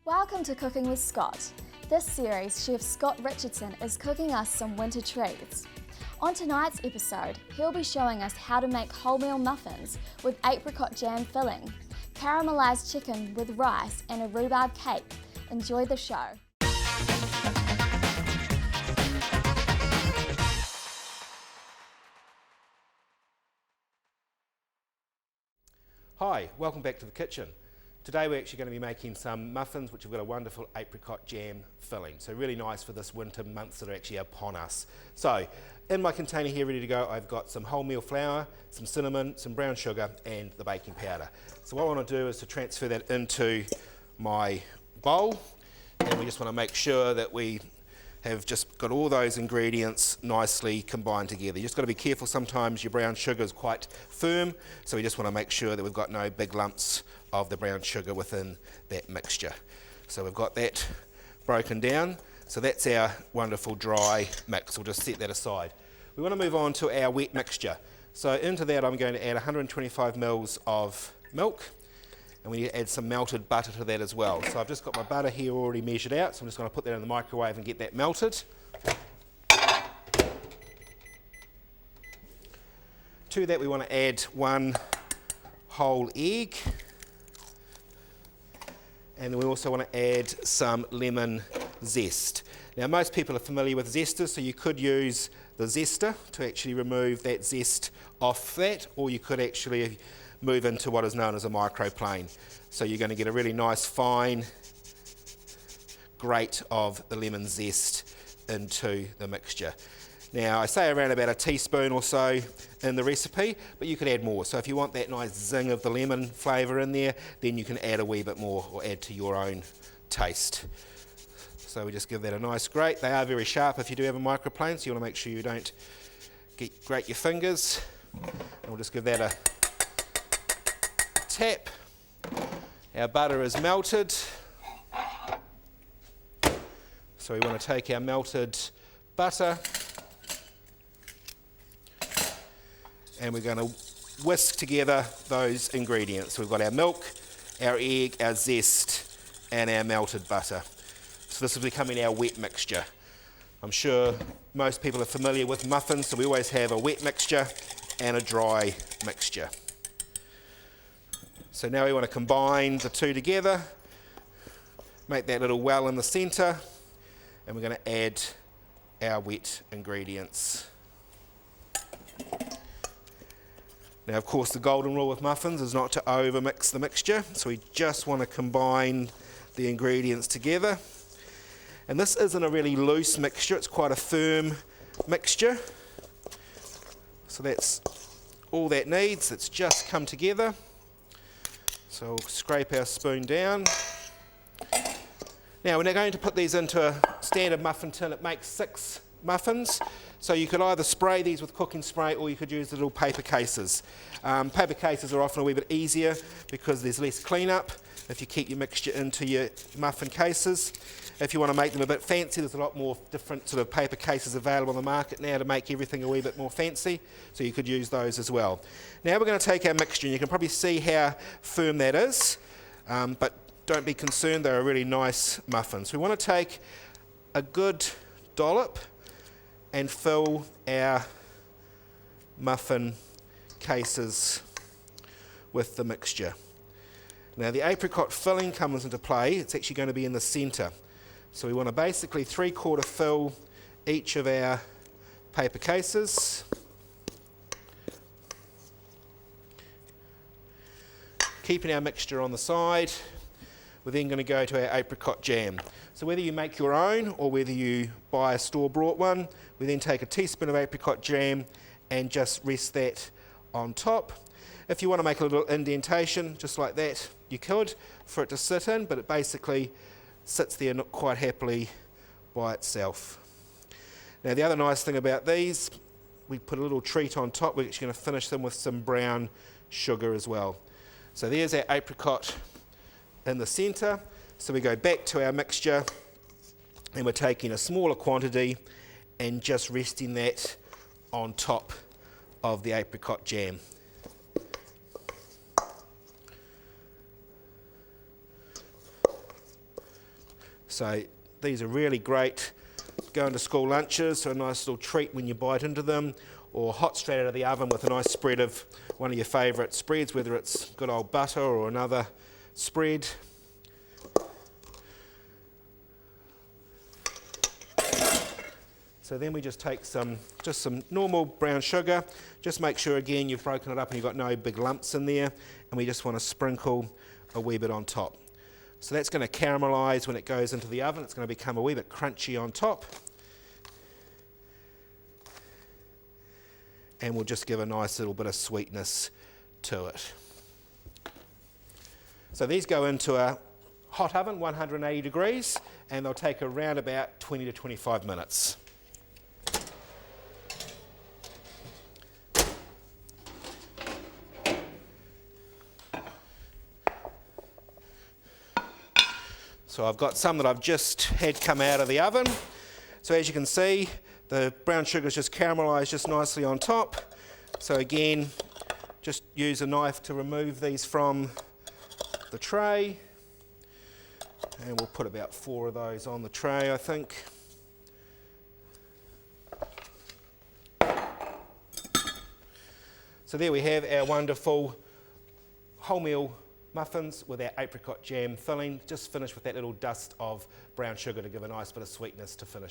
Welcome to Cooking with Scott. This series, Chef Scott Richardson is cooking us some winter treats. On tonight's episode, he'll be showing us how to make wholemeal muffins with apricot jam filling, caramelised chicken with rice and a rhubarb cake. Enjoy the show. Hi, welcome back to the kitchen. Today we're actually going to be making some muffins which have got a wonderful apricot jam filling. So really nice for this winter months that are actually upon us. So in my container here ready to go, I've got some wholemeal flour, some cinnamon, some brown sugar and the baking powder. So what I want to do is to transfer that into my bowl, and we just want to make sure that we have just got all those ingredients nicely combined together. You just got to be careful, sometimes your brown sugar is quite firm, so we just want to make sure that we've got no big lumps of the brown sugar within that mixture. So we've got that broken down, so that's our wonderful dry mix. We'll just set that aside. We want to move on to our wet mixture. So into that I'm going to add 125 mils of milk, and we need to add some melted butter to that as well. So I've just got my butter here already measured out, so I'm just going to put that in the microwave and get that melted. To that we want to add 1 whole egg, and we also want to add some lemon zest. Now most people are familiar with zesters, so you could use the zester to actually remove that zest off that, or you could actually move into what is known as a microplane. So you're going to get a really nice fine grate of the lemon zest into the mixture. Now I say around about a teaspoon or so in the recipe, but you could add more. So if you want that nice zing of the lemon flavour in there, then you can add a wee bit more or add to your own taste. So we just give that a nice grate. They are very sharp if you do have a microplane, so you want to make sure you don't grate your fingers. And we'll just give that a tap. Our butter is melted, so we want to take our melted butter and we're going to whisk together those ingredients. So we've got our milk, our egg, our zest and our melted butter. So this is becoming our wet mixture. I'm sure most people are familiar with muffins, so we always have a wet mixture and a dry mixture. So now we want to combine the two together, make that little well in the centre, and we're going to add our wet ingredients. Now of course the golden rule with muffins is not to overmix the mixture, so we just want to combine the ingredients together. And this isn't a really loose mixture, it's quite a firm mixture. So that's all that needs, it's just come together. So we'll scrape our spoon down. Now we're now going to put these into a standard muffin tin. It makes 6 muffins. So you could either spray these with cooking spray or you could use the little paper cases. Paper cases are often a wee bit easier because there's less cleanup if you keep your mixture into your muffin cases. If you want to make them a bit fancy, there's a lot more different sort of paper cases available on the market now to make everything a wee bit more fancy, so you could use those as well. Now we're going to take our mixture, and you can probably see how firm that is, but don't be concerned, they're a really nice muffins. We want to take a good dollop and fill our muffin cases with the mixture. Now the apricot filling comes into play, it's actually going to be in the centre. So we want to basically 3/4 fill each of our paper cases. Keeping our mixture on the side, we're then going to go to our apricot jam. So whether you make your own or whether you buy a store-bought one, we then take a teaspoon of apricot jam and just rest that on top. If you want to make a little indentation, just like that, you could, for it to sit in, but it basically sits there quite happily by itself. Now the other nice thing about these, we put a little treat on top. We're actually going to finish them with some brown sugar as well. So there's our apricot in the centre. So we go back to our mixture and we're taking a smaller quantity and just resting that on top of the apricot jam. So these are really great going to school lunches, so a nice little treat when you bite into them, or hot straight out of the oven with a nice spread of one of your favourite spreads, whether it's good old butter or another spread. So then we just take some normal brown sugar. Just make sure again you've broken it up and you've got no big lumps in there, and we just want to sprinkle a wee bit on top. So that's going to caramelise when it goes into the oven. It's going to become a wee bit crunchy on top. And we'll just give a nice little bit of sweetness to it. So these go into a hot oven, 180 degrees, and they'll take around about 20 to 25 minutes. So I've got some that I've just had come out of the oven. So as you can see, the brown sugar's just caramelised just nicely on top. So again, just use a knife to remove these from the tray. And we'll put about 4 of those on the tray, I think. So there we have our wonderful wholemeal muffins with our apricot jam filling. Just finished with that little dust of brown sugar to give a nice bit of sweetness to finish.